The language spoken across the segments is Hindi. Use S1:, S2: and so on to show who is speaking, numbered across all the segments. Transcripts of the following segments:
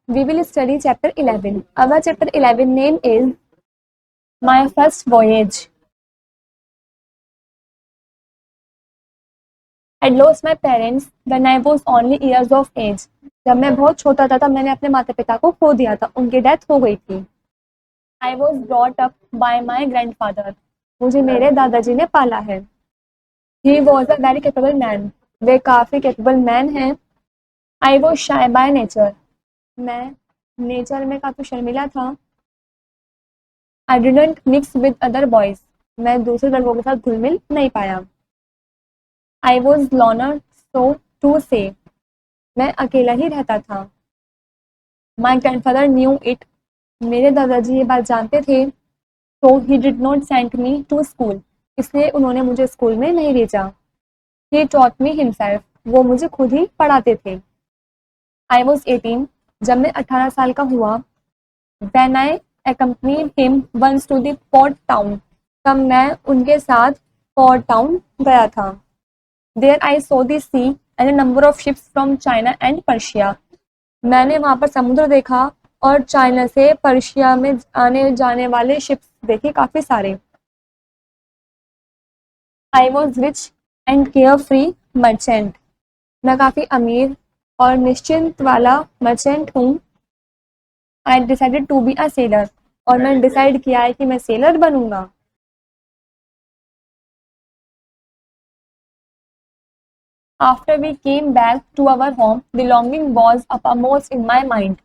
S1: We will study chapter 11. Our chapter 11 name is My First Voyage. I lost my parents when I was only years of age. जब मैं बहुत छोटा था तब मैंने अपने माता पिता को खो दिया था, उनकी डेथ हो गई थी. I was brought up by my grandfather. मुझे मेरे दादाजी ने पाला है. He was a very capable man. वे काफी capable man हैं. I was shy by nature. मैं नेचर में काफी शर्मीला था. I didn't mix with other boys. मैं दूसरे लड़कों के साथ घुल मिल नहीं पाया. I was loner so to say. मैं अकेला ही रहता था. My grandfather knew it. मेरे दादाजी ये बात जानते थे. So he did not send me to school. इसलिए उन्होंने मुझे स्कूल में नहीं भेजा. He taught me himself. वो मुझे खुद ही पढ़ाते थे. I was 18. जब मैं 18 साल का हुआ. When I accompanied him once to the port town. तब मैं उनके साथ port town गया था. There I saw the sea and a number of ships from China and Persia. मैंने वहाँ पर समुद्र देखा और चाइना से पर्शिया में आने जाने वाले शिप्स देखे काफी सारे. I was rich and carefree merchant. मैं काफी अमीर और निश्चिंत वाला मर्चेंट हूँ. I decided to be a sailor. और मैंने डिसाइड किया है कि मैं सेलर बनूंगा. After we came back to our home, the longing was uppermost in my mind.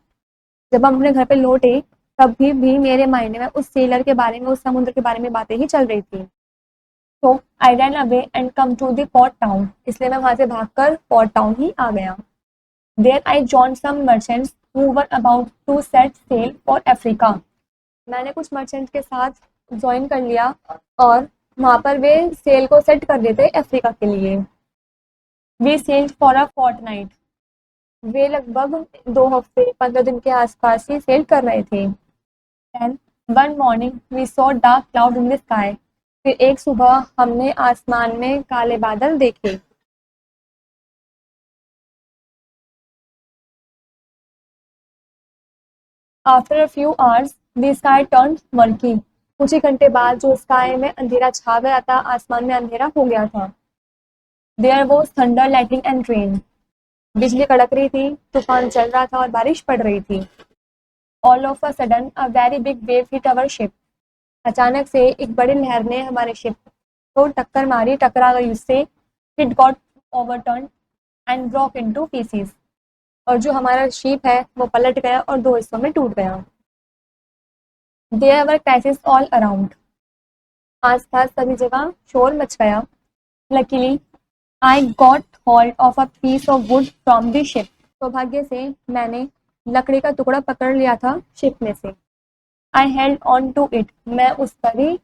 S1: जब हम अपने घर पे लौटे तब भी मेरे माइंड में उस सेलर के बारे में, उस समुद्र के बारे में बातें ही चल रही थी. So I ran away and come to the port town. इसलिए मैं वहां से भागकर port town ही आ गया. There I joined some merchants who were about to set sail for Africa. मैंने कुछ मर्चेंट के साथ ज्वाइन कर लिया और वहां पर वे सेल को सेट कर देते अफ्रीका के लिए. We sailed for a fortnight. वे लगभग 2 हफ्ते 15 दिन के आसपास ही सेल कर रहे थे. Then one morning we saw dark cloud in the sky. फिर एक सुबह हमने आसमान में काले बादल देखे. After a few hours, the sky turned murky. कुछ ही घंटे बाद जो स्काई में अंधेरा छा गया था, आसमान में अंधेरा हो गया था. There was thunder, lightning and rain. बिजली कड़क रही थी, तूफान चल रहा था और बारिश पड़ रही थी. All of a sudden, a very big wave hit our ship. अचानक से एक बड़ी लहर ने हमारे शिप को टक्कर मारी, टकरा गई उससे. It got overturned and broke into pieces. और जो हमारा शिप है वो पलट गया और 2 हिस्सों में टूट गया. There were crashes all around. आस-पास सभी जगह शोर मच गया. Luckily, I got hold of a piece of wood from the ship. सौभाग्य से मैंने लकड़ी का टुकड़ा पकड़ लिया था शिप में से. I held on to it. मैं उस पर ही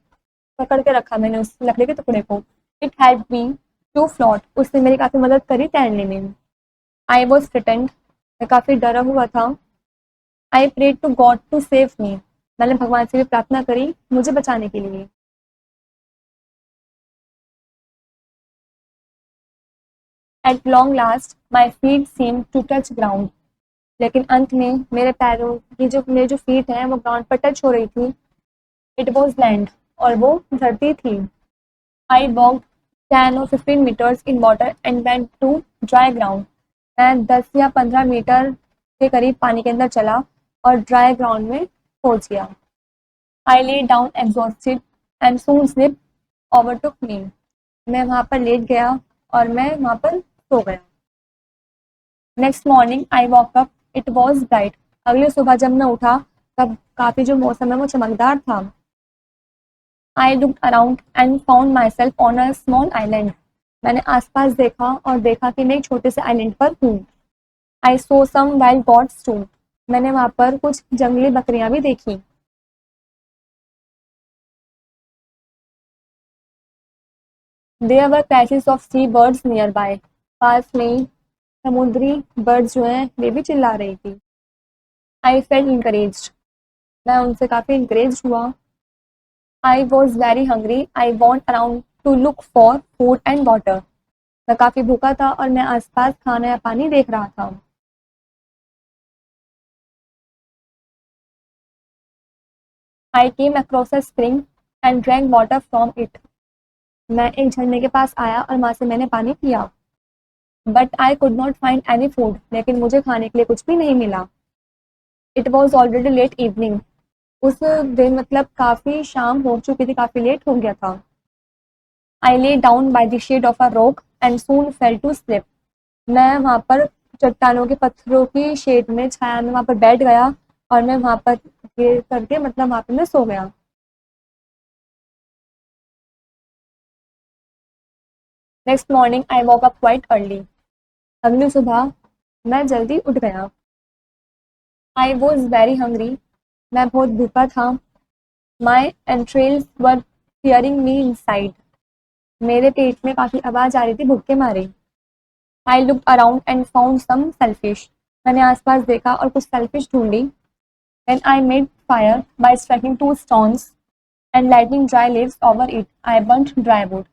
S1: पकड़ के रखा मैंने उस लकड़ी के टुकड़े को. It helped me to float. उसने मेरी काफी मदद करी तैरने में. I was frightened. मैं काफी डरा हुआ था. I prayed to God to save me. मैंने भगवान से भी प्रार्थना करी मुझे बचाने के लिए. At long last, my feet seemed to touch ground. लेकिन अंत में मेरे पैरों की मेरे जो फीट हैं वो ग्राउंड पर टच हो रही थी. It was land. और वो धरती थी. I walked 10 or 15 meters in water and went to dry ground. मैं 10 या 15 मीटर के करीब पानी के अंदर चला और ड्राई ग्राउंड में पहुंच गया. I lay down exhausted and soon sleep overtook me. मैं वहां पर लेट गया और मैं वहां पर सो गया. Next morning I woke up. It was bright. अगली सुबह जब मैं उठा तब काफी जो मौसम है वो चमकदार था. I looked around and found myself on a small island. मैंने आसपास देखा और देखा कि मैं एक छोटे से आइलैंड पर हूँ. I saw some wild goats too. मैंने वहां पर कुछ जंगली बकरियां भी देखी. There were clashes of sea birds nearby. पास में समुद्री बर्ड्स जो हैं वे भी चिल्ला रही थी. I felt encouraged. मैं उनसे काफी encouraged हुआ. I was very hungry. I went around to look for food and water. मैं काफी भूखा था और मैं आसपास खाना या पानी देख रहा था. I came across a spring and drank water from it. मैं एक झरने के पास आया और वहां से मैंने पानी पिया. But I could not find any food. लेकिन मुझे खाने के लिए कुछ भी नहीं मिला. It was already late evening. उस दिन मतलब काफी शाम हो चुकी थी, काफी लेट हो गया था. I lay down by the shade of a rock and soon fell to sleep. मैं वहां पर चट्टानों के पत्थरों की शेड में, छाया में वहां पर बैठ गया और मैं वहां पर ये करके मतलब वहां पर मैं सो गया. Next morning I walk up quite early. अगली सुबह मैं जल्दी उठ गया. I was very hungry. मैं बहुत भूखा था. माई एंट्रेल्स वर हियरिंग मी इनसाइड. मेरे पेट में काफी आवाज आ रही थी भूख के मारे. I looked around and found some shellfish. मैंने आसपास देखा और कुछ सेलफिश ढूंढी. Then I made fire by striking 2 stones and lighting dry leaves over it. I burnt dry wood.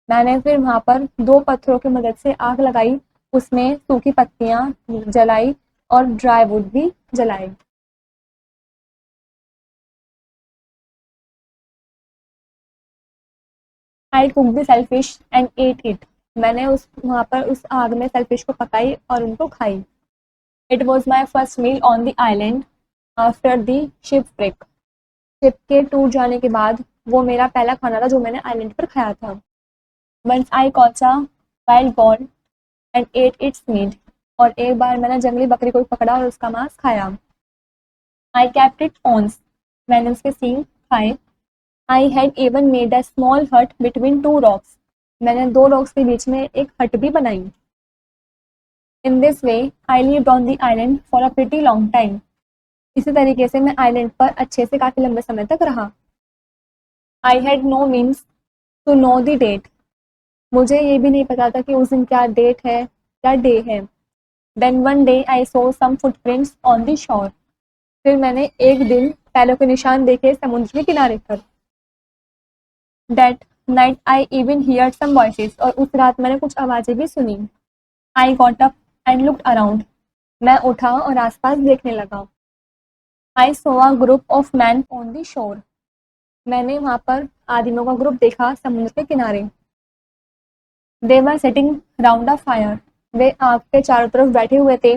S1: मैंने फिर वहां पर 2 पत्थरों की मदद से आग लगाई, उसमें सूखी पत्तियां जलाई और ड्राई वुड भी जलाई. I cook the shellfish and at it. मैंने उस वहां पर उस आग में सेलफिश को पकाई और उनको खाई. It was my first meal on the island after the ship break. Ship के टूट जाने के बाद वो मेरा पहला खाना था जो मैंने आइलैंड पर खाया था. Once I caught a wild goat and ate its meat. और एक बार मैंने जंगली बकरी को पकड़ा और उसका मांस खाया. I kept it once. मैंने उसके सींग खाए. I had even made a small hut between 2 rocks. मैंने 2 रॉक्स के बीच में एक हट भी बनाई. In this way I lived on the island for a pretty long time. इसी तरीके से मैं आइलैंड पर अच्छे से काफी लंबे समय तक रहा. I had no means to know the date. मुझे ये भी नहीं पता था कि उस दिन क्या डेट है, क्या डे है. Then one day I saw some footprints on the shore. फिर मैंने एक दिन पैरों के निशान देखे समुद्र के किनारे पर. That night I even heard some voices. और उस रात मैंने कुछ आवाजें भी सुनी. I got up and looked around. मैं उठा और आसपास देखने लगा. I saw a group of men on the shore. मैंने वहां पर आदमियों का ग्रुप देखा समुद्र के किनारे. They were sitting round a fire. वे आग के चारों तरफ बैठे हुए थे.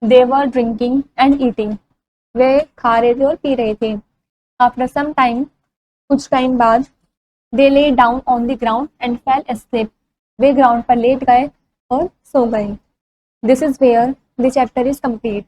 S1: They were drinking and eating. वे खा रहे थे और पी रहे थे. आफ्टर सम टाइम, कुछ टाइम बाद, they lay down on the ground and fell asleep. वे ग्राउंड पर लेट गए और सो गए. This is where the chapter is complete.